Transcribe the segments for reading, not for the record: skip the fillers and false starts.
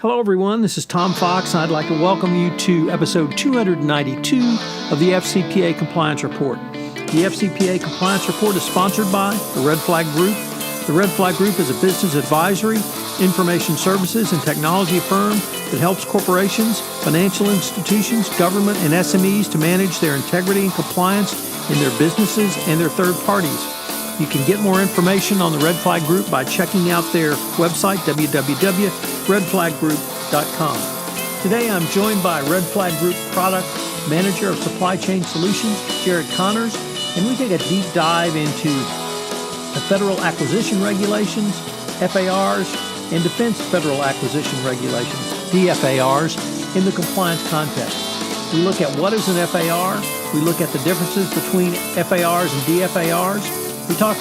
Hello, everyone. This is Tom Fox, and I'd like to welcome you to episode 292 of the FCPA Compliance Report. The FCPA Compliance Report is sponsored by the Red Flag Group. The Red Flag Group is a business advisory, information services, and technology firm that helps corporations, financial institutions, government, and SMEs to manage their integrity and compliance in their businesses and their third parties. You can get more information on the Red Flag Group by checking out their website, www.redflaggroup.com. Today, I'm joined by Red Flag Group Product Manager of Supply Chain Solutions, Jared Connors, and we take a deep dive into the Federal Acquisition Regulations, FARs, and Defense Federal Acquisition Regulations, DFARs, in the compliance context. We look at what is an FAR, we look at the differences between FARs and DFARs. We talk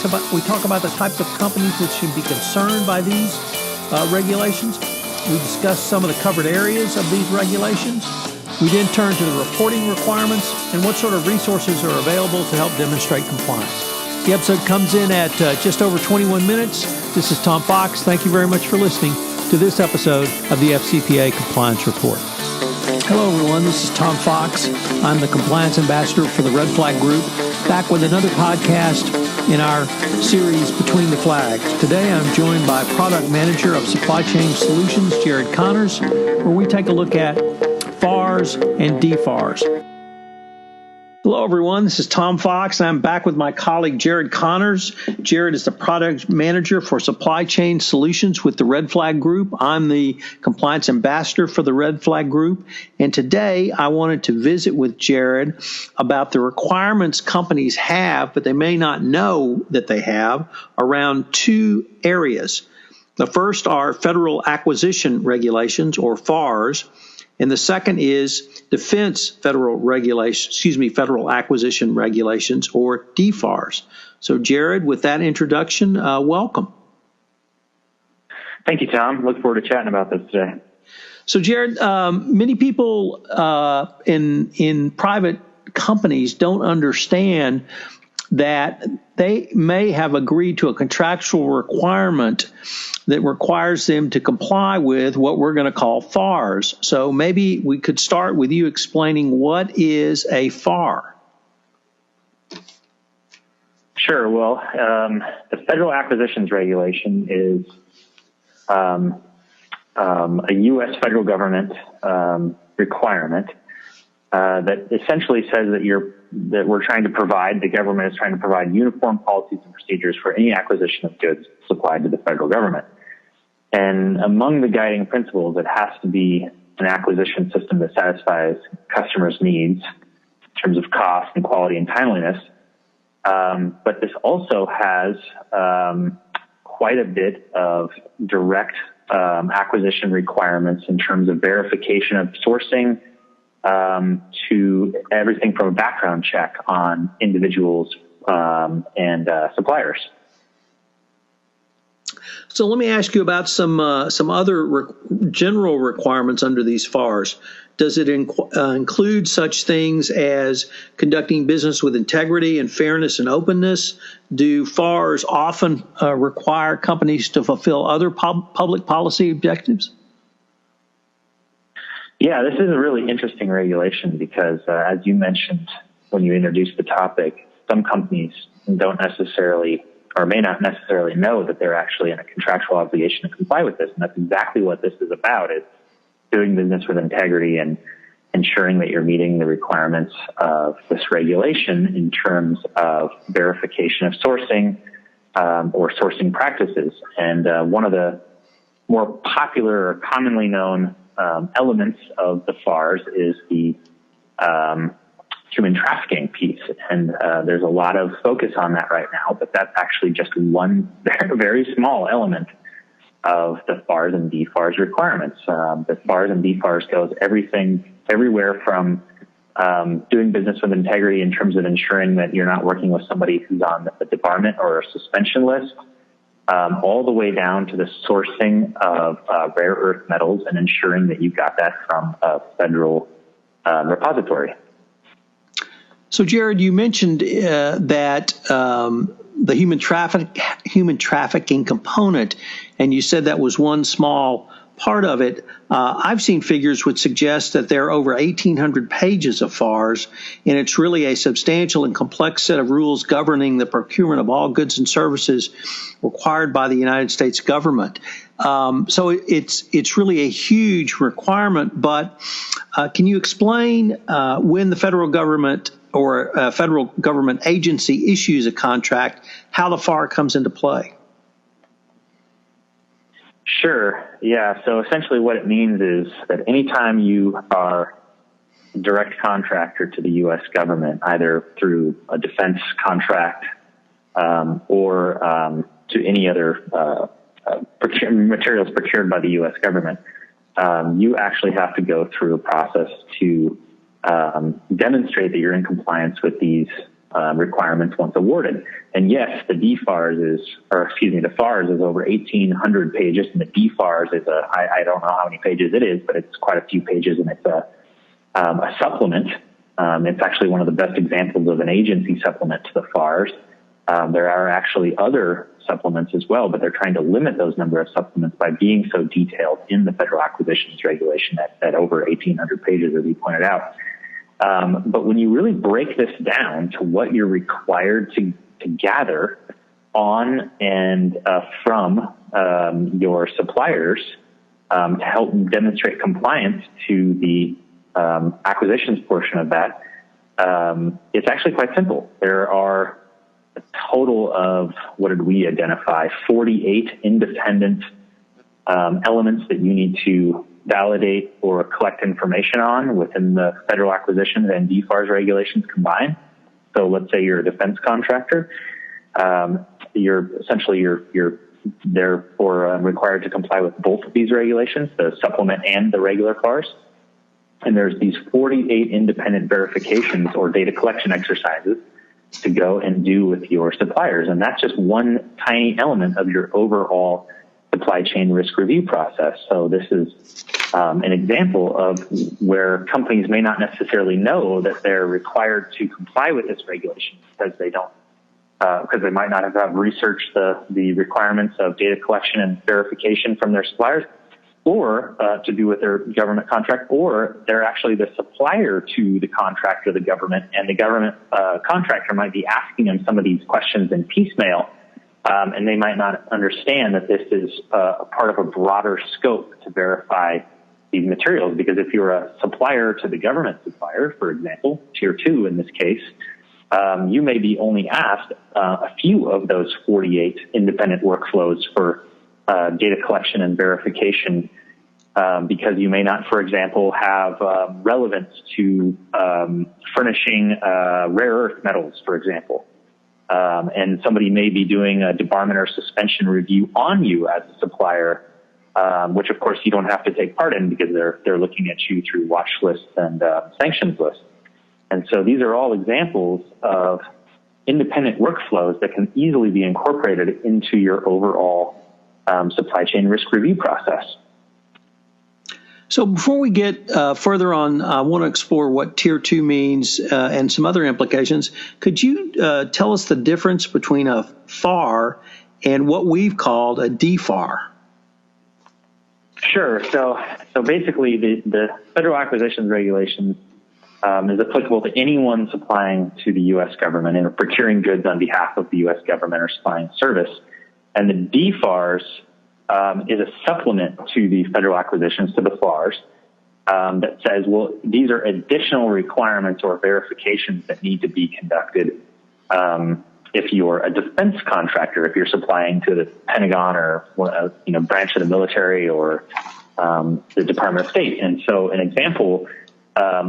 about the types of companies that should be concerned by these regulations. We discuss some of the covered areas of these regulations. We then turn to the reporting requirements and what sort of resources are available to help demonstrate compliance. The episode comes in at just over 21 minutes. This is Tom Fox. Thank you very much for listening to this episode of the FCPA Compliance Report. Hello, everyone. This is Tom Fox. I'm the Compliance Ambassador for the Red Flag Group, back with another podcast in our series Between the Flags. Today, I'm joined by Product Manager of Supply Chain Solutions, Jared Connors, where we take a look at FARs and DFARs. Hello, everyone. This is Tom Fox, and I'm back with my colleague, Jared Connors. Jared is the Product Manager for Supply Chain Solutions with the Red Flag Group. I'm the Compliance Ambassador for the Red Flag Group. And today, I wanted to visit with Jared about the requirements companies have, but they may not know that they have, around two areas. The first are Federal Acquisition Regulations, or FARs, and the second is Defense Federal Acquisition Regulations, or DFARs. So, Jared, with that introduction, welcome. Thank you, Tom. Look forward to chatting about this today. So, Jared, many people in private companies don't understand that they may have agreed to a contractual requirement that requires them to comply with what we're going to call FARs. So maybe we could start with you explaining what is a FAR. Sure. Well, the Federal Acquisitions Regulation is a U.S. federal government requirement that essentially says that we're trying to provide, the government is trying to provide uniform policies and procedures for any acquisition of goods supplied to the federal government. And among the guiding principles, it has to be an acquisition system that satisfies customers' needs in terms of cost and quality and timeliness. But this also has quite a bit of direct acquisition requirements in terms of verification of sourcing, to everything from a background check on individuals and suppliers. So let me ask you about some other general requirements under these FARs. Does it include such things as conducting business with integrity and fairness and openness? Do FARs often require companies to fulfill other public policy objectives? Yeah, this is a really interesting regulation because, as you mentioned when you introduced the topic, some companies don't necessarily or may not necessarily know that they're actually in a contractual obligation to comply with this. And that's exactly what this is about, is doing business with integrity and ensuring that you're meeting the requirements of this regulation in terms of verification of sourcing or sourcing practices. And one of the more popular or commonly known elements of the FARs is the human trafficking piece. And there's a lot of focus on that right now, but that's actually just one very small element of the FARs and DFARs requirements. The FARs and DFARs goes everywhere from doing business with integrity in terms of ensuring that you're not working with somebody who's on a debarment or a suspension list, all the way down to the sourcing of rare earth metals and ensuring that you got that from a federal repository. So, Jared, you mentioned that the human trafficking component, and you said that was one small part of it. I've seen figures which suggest that there are over 1,800 pages of FARs, and it's really a substantial and complex set of rules governing the procurement of all goods and services required by the United States government. So it's really a huge requirement, but can you explain when the federal government or a federal government agency issues a contract, how the FAR comes into play? Sure. Yeah. So essentially what it means is that anytime you are a direct contractor to the U.S. government, either through a defense contract or to any other materials procured by the U.S. government, you actually have to go through a process to demonstrate that you're in compliance with these requirements once awarded. And yes, the FARs is over 1,800 pages, and the DFARs is I don't know how many pages it is, but it's quite a few pages, and it's a supplement. It's actually one of the best examples of an agency supplement to the FARs. There are actually other supplements as well, but they're trying to limit those number of supplements by being so detailed in the Federal Acquisitions Regulation at over 1,800 pages, as you pointed out. But when you really break this down to what you're required to gather on and from your suppliers to help demonstrate compliance to the acquisitions portion of that, it's actually quite simple. There are a total of, what did we identify, 48 independent elements that you need to validate or collect information on within the federal acquisitions and DFARS regulations combined. So let's say you're a defense contractor. You're therefore required to comply with both of these regulations, the supplement and the regular FARs. And there's these 48 independent verifications or data collection exercises to go and do with your suppliers. And that's just one tiny element of your overall supply chain risk review process. So this is an example of where companies may not necessarily know that they're required to comply with this regulation because they don't, because they might not have researched the requirements of data collection and verification from their suppliers, or to do with their government contract, or they're actually the supplier to the contractor, the government, and the government contractor might be asking them some of these questions in piecemeal. And they might not understand that this is a part of a broader scope to verify these materials, because if you're a supplier to the government supplier, for example, Tier 2 in this case, you may be only asked a few of those 48 independent workflows for data collection and verification, because you may not, for example, have relevance to furnishing rare earth metals, for example. And somebody may be doing a debarment or suspension review on you as a supplier, which of course you don't have to take part in because they're looking at you through watch lists and sanctions lists. And so these are all examples of independent workflows that can easily be incorporated into your overall supply chain risk review process. So before we get further on, I want to explore what Tier 2 means and some other implications. Could you tell us the difference between a FAR and what we've called a DFAR? Sure. So basically the Federal Acquisitions Regulations is applicable to anyone supplying to the U.S. government and procuring goods on behalf of the U.S. government or supplying service. And the DFARs is a supplement to the federal acquisitions, to the FARs, that says, well, these are additional requirements or verifications that need to be conducted if you're a defense contractor, if you're supplying to the Pentagon or branch of the military or the Department of State. And so an example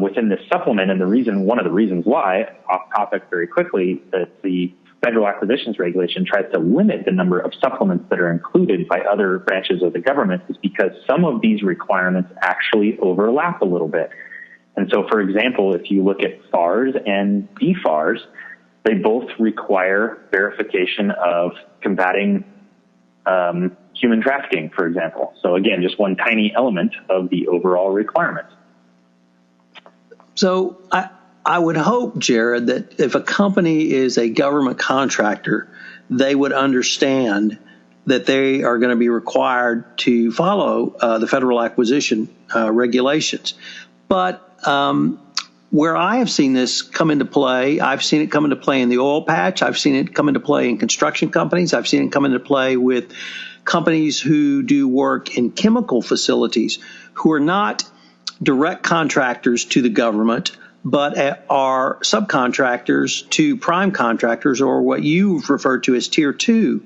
within this supplement, and one of the reasons why, off topic very quickly, that the Federal Acquisitions Regulation tries to limit the number of supplements that are included by other branches of the government is because some of these requirements actually overlap a little bit. And so, for example, if you look at FARs and DFARs, they both require verification of combating human trafficking, for example. So again, just one tiny element of the overall requirement. So I would hope, Jared, that if a company is a government contractor, they would understand that they are going to be required to follow the federal acquisition regulations. But where I have seen this come into play, I've seen it come into play in the oil patch. I've seen it come into play in construction companies. I've seen it come into play with companies who do work in chemical facilities who are not direct contractors to the government, but are subcontractors to prime contractors, or what you've referred to as Tier 2.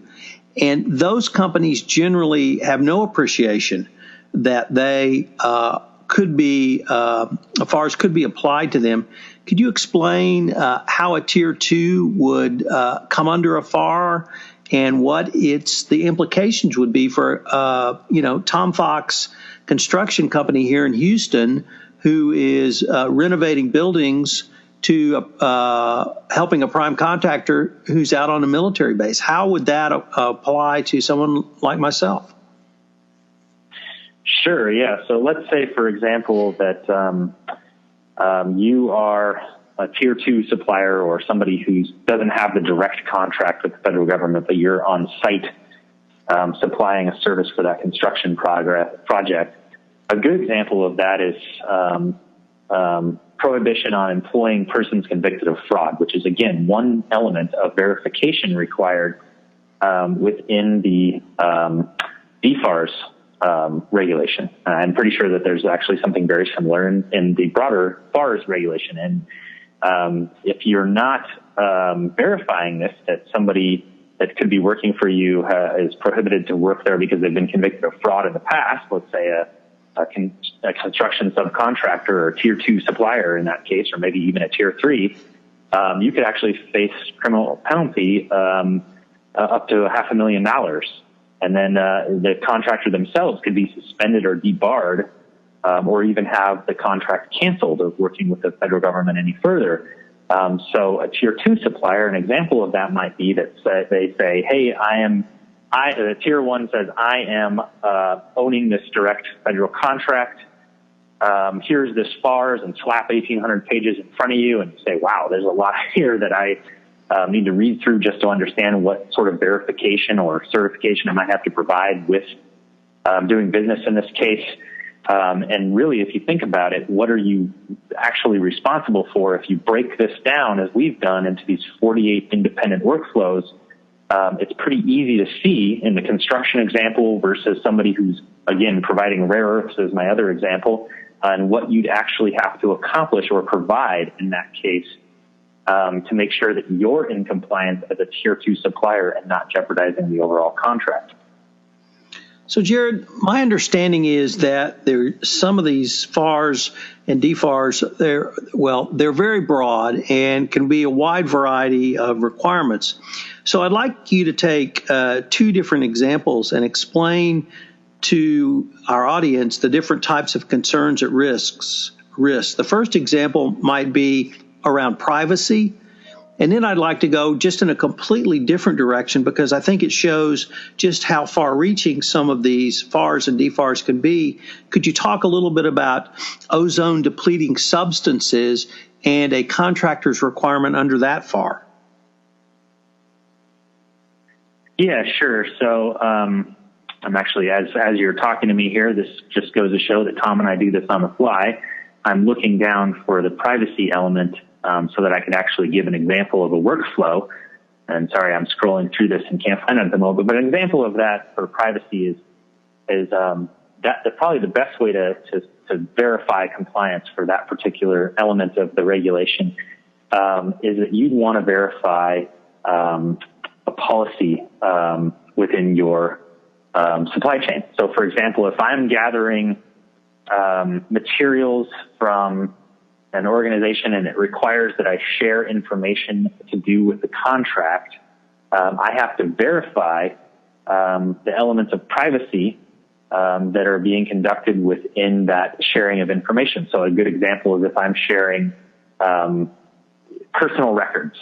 And those companies generally have no appreciation that they FARs could be applied to them. Could you explain how a Tier 2 would come under a FAR and what the implications would be for, Tom Fox Construction Company here in Houston, who is renovating buildings to helping a prime contractor who's out on a military base? How would that apply to someone like myself? Sure, yeah. So let's say, for example, that you are a Tier 2 supplier or somebody who doesn't have the direct contract with the federal government, but you're on site supplying a service for that construction project. A good example of that is prohibition on employing persons convicted of fraud, which is, again, one element of verification required within the DFARs regulation. I'm pretty sure that there's actually something very similar in the broader FARs regulation. And if you're not verifying this, that somebody that could be working for you is prohibited to work there because they've been convicted of fraud in the past, let's say a construction subcontractor or a Tier 2 supplier in that case, or maybe even a Tier 3, you could actually face criminal penalty up to $500,000. And then the contractor themselves could be suspended or debarred, or even have the contract canceled of working with the federal government any further. So a Tier 2 supplier, an example of that might be that they say, hey, the Tier 1 says, I am owning this direct federal contract. Here's this FARs, and slap 1,800 pages in front of you and say, wow, there's a lot here that I need to read through just to understand what sort of verification or certification I might have to provide with doing business in this case. And really, if you think about it, what are you actually responsible for? If you break this down, as we've done, into these 48 independent workflows, it's pretty easy to see in the construction example versus somebody who's, again, providing rare earths as my other example, and what you'd actually have to accomplish or provide in that case to make sure that you're in compliance as a Tier 2 supplier and not jeopardizing the overall contract. So, Jared, my understanding is that some of these FARs and DFARs, they're very broad and can be a wide variety of requirements. So I'd like you to take two different examples and explain to our audience the different types of concerns at risk. The first example might be around privacy. And then I'd like to go just in a completely different direction, because I think it shows just how far-reaching some of these FARs and DFARs can be. Could you talk a little bit about ozone-depleting substances and a contractor's requirement under that FAR? Yeah, sure. So I'm actually, as you're talking to me here, this just goes to show that Tom and I do this on the fly. I'm looking down for the privacy element so that I can actually give an example of a workflow. And sorry, I'm scrolling through this and can't find it at the moment. But an example of that for privacy is probably the best way to verify compliance for that particular element of the regulation is that you'd want to verify a policy within your supply chain. So, for example, if I'm gathering materials from an organization and it requires that I share information to do with the contract, I have to verify the elements of privacy that are being conducted within that sharing of information. So a good example is if I'm sharing personal records,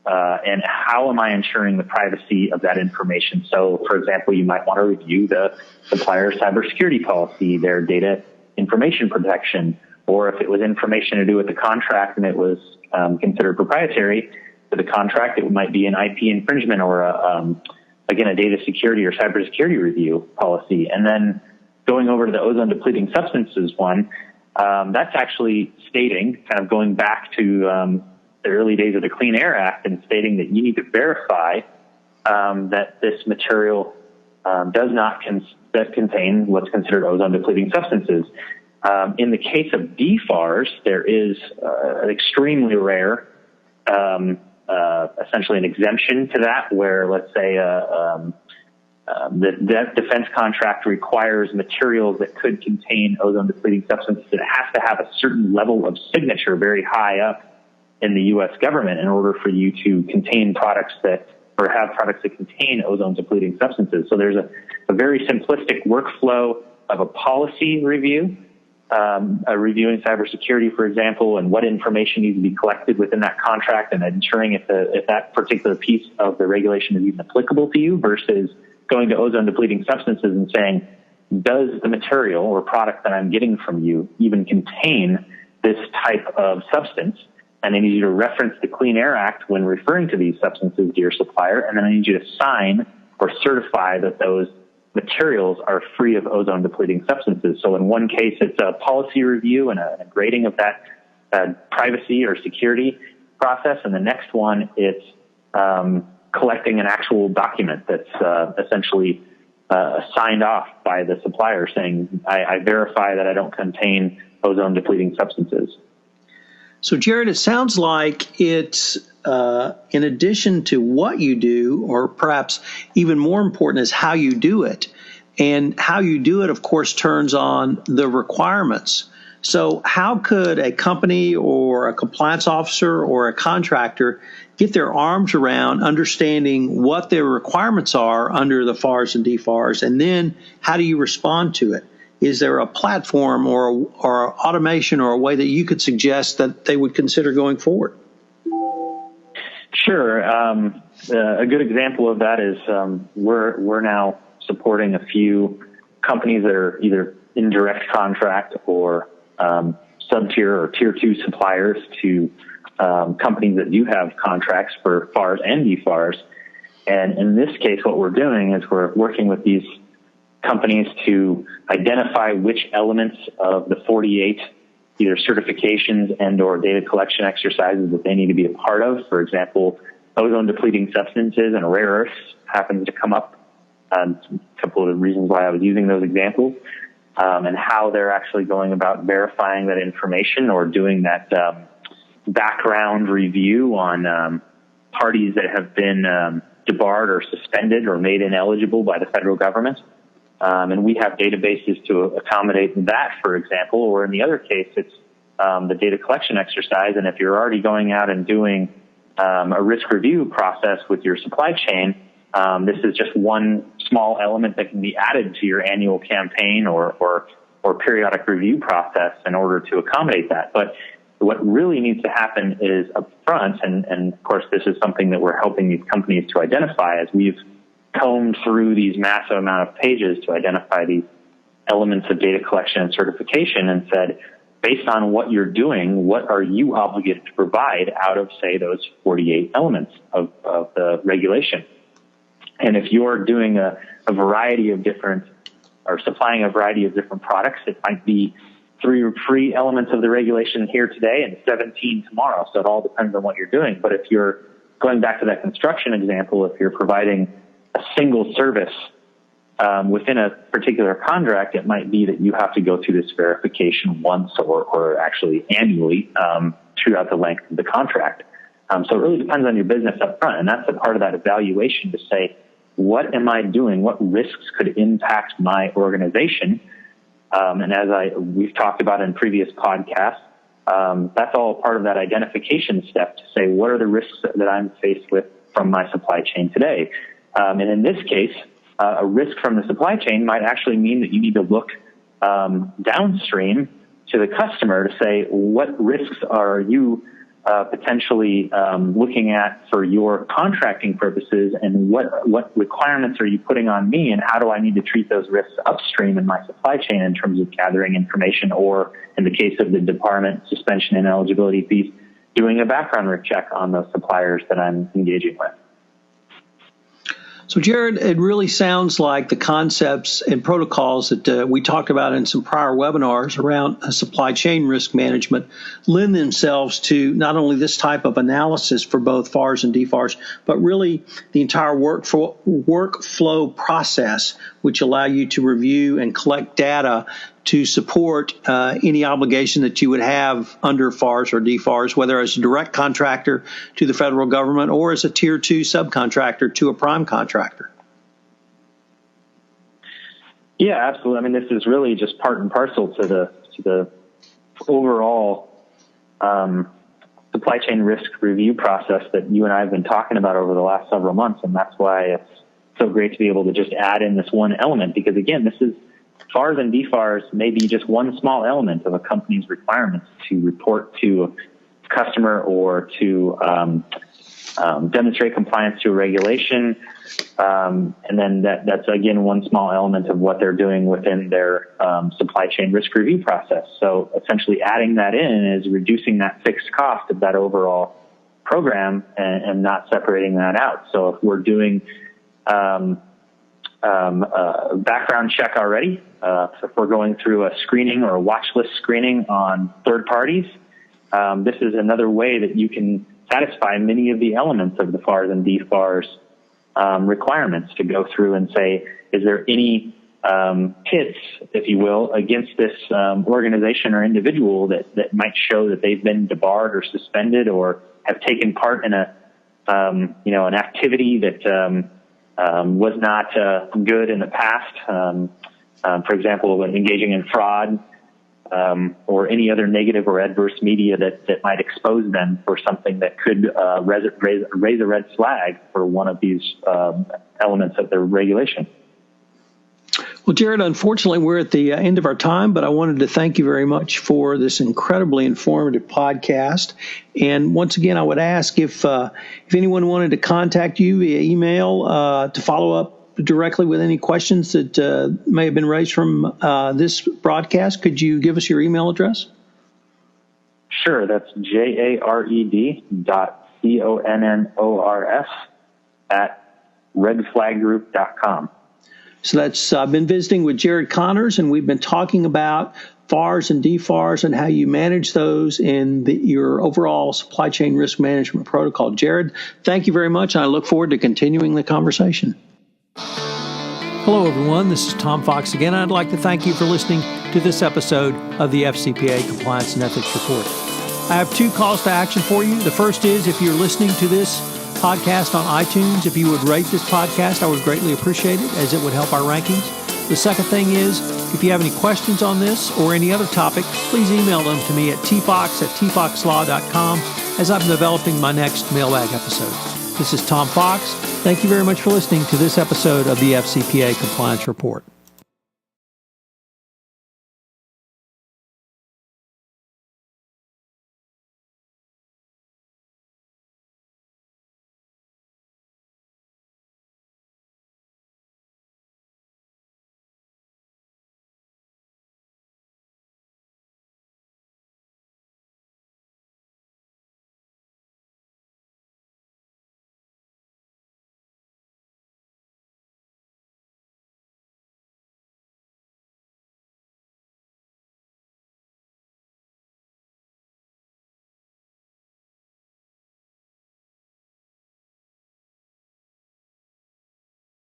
and how am I ensuring the privacy of that information? So, for example, you might want to review the supplier's cybersecurity policy, their data information protection, or if it was information to do with the contract and it was considered proprietary to the contract, it might be an IP infringement or again, a data security or cybersecurity review policy. And then going over to the ozone depleting substances one, that's actually stating, kind of going back to the early days of the Clean Air Act, and stating that you need to verify that this material does not contain what's considered ozone depleting substances. In the case of DFARs, there is an extremely rare, essentially an exemption to that, where, let's say, the defense contract requires materials that could contain ozone depleting substances. It has to have a certain level of signature very high up in the U.S. government in order for you to contain products that, or have products that contain ozone depleting substances. So there's a very simplistic workflow of a policy review, reviewing cybersecurity, for example, and what information needs to be collected within that contract, and ensuring if that particular piece of the regulation is even applicable to you, versus going to ozone depleting substances and saying, does the material or product that I'm getting from you even contain this type of substance? And I need you to reference the Clean Air Act when referring to these substances to your supplier, and then I need you to sign or certify that those materials are free of ozone depleting substances. So in one case, it's a policy review and a grading of that privacy or security process. And the next one, it's collecting an actual document that's essentially signed off by the supplier saying, I verify that I don't contain ozone depleting substances. So, Jared, it sounds like it's in addition to what you do, or perhaps even more important is how you do it. And how you do it, of course, turns on the requirements. So how could a company or a compliance officer or a contractor get their arms around understanding what their requirements are under the FARs and DFARs, and then how do you respond to it? Is there a platform or automation or a way that you could suggest that they would consider going forward? Sure. A good example of that is we're now supporting a few companies that are either in direct contract or sub-tier or tier 2 suppliers to companies that do have contracts for FARs and DFARs. And in this case, what we're doing is we're working with these companies to identify which elements of the 48 either certifications and or data collection exercises that they need to be a part of. For example, ozone depleting substances and rare earths happens to come up. A couple of reasons why I was using those examples, and how they're actually going about verifying that information or doing that background review on parties that have been debarred or suspended or made ineligible by the federal government. And we have databases to accommodate that, for example, or in the other case, it's the data collection exercise. And if you're already going out and doing a risk review process with your supply chain, this is just one small element that can be added to your annual campaign or periodic review process in order to accommodate that. But what really needs to happen is upfront, and of course, this is something that we're helping these companies to identify as we've combed through these massive amount of pages to identify these elements of data collection and certification, and said, based on what you're doing, what are you obligated to provide out of, say, those 48 elements of the regulation? And if you're doing a variety of different, or supplying a variety of different products, it might be 3 elements of the regulation here today and 17 tomorrow. So it all depends on what you're doing. But if you're going back to that construction example, if you're providing a single service within a particular contract, it might be that you have to go through this verification once or actually annually throughout the length of the contract. So it really depends on your business up front. And that's a part of that evaluation to say, what am I doing? What risks could impact my organization? And as we've talked about in previous podcasts, that's all part of that identification step to say, what are the risks that I'm faced with from my supply chain today? And in this case, a risk from the supply chain might actually mean that you need to look downstream to the customer to say, what risks are you potentially looking at for your contracting purposes, and what requirements are you putting on me, and how do I need to treat those risks upstream in my supply chain in terms of gathering information, or in the case of the debarment, suspension, and eligibility piece, doing a background check on those suppliers that I'm engaging with. So, Jared, it really sounds like the concepts and protocols that we talked about in some prior webinars around supply chain risk management lend themselves to not only this type of analysis for both FARs and DFARs, but really the entire workflow process, which allow you to review and collect data to support any obligation that you would have under FARs or DFARs, whether as a direct contractor to the federal government or as a Tier 2 subcontractor to a prime contractor. Yeah, absolutely. I mean, this is really just part and parcel to the overall supply chain risk review process that you and I have been talking about over the last several months, and that's why it's so great to be able to just add in this one element, because again, this is FARs and DFARs may be just one small element of a company's requirements to report to a customer or to demonstrate compliance to a regulation. And then that's, again, one small element of what they're doing within their supply chain risk review process. So essentially adding that in is reducing that fixed cost of that overall program and not separating that out. So if we're doing background check already. So if we're going through a screening or a watch list screening on third parties, this is another way that you can satisfy many of the elements of the FARs and DFARs requirements to go through and say, is there any hits, if you will, against this organization or individual that might show that they've been debarred or suspended or have taken part in an activity that was not good in the past. For example, when engaging in fraud or any other negative or adverse media that might expose them for something that could raise a red flag for one of these elements of the regulation. Well, Jared, unfortunately, we're at the end of our time, but I wanted to thank you very much for this incredibly informative podcast. And once again, I would ask if anyone wanted to contact you via email to follow up directly with any questions that may have been raised from this broadcast, could you give us your email address? Sure. That's jared.connors@redflaggroup.com. So that's I've been visiting with Jared Connors, and we've been talking about FARs and DFARs and how you manage those in your overall supply chain risk management protocol. Jared, thank you very much, and I look forward to continuing the conversation. Hello, everyone. This is Tom Fox again. I'd like to thank you for listening to this episode of the FCPA Compliance and Ethics Report. I have two calls to action for you. The first is, if you're listening to this podcast on iTunes, if you would rate this podcast, I would greatly appreciate it, as it would help our rankings. The second thing is, if you have any questions on this or any other topic, please email them to me at tfox@tfoxlaw.com as I'm developing my next mailbag episode. This is Tom Fox. Thank you very much for listening to this episode of the FCPA Compliance Report.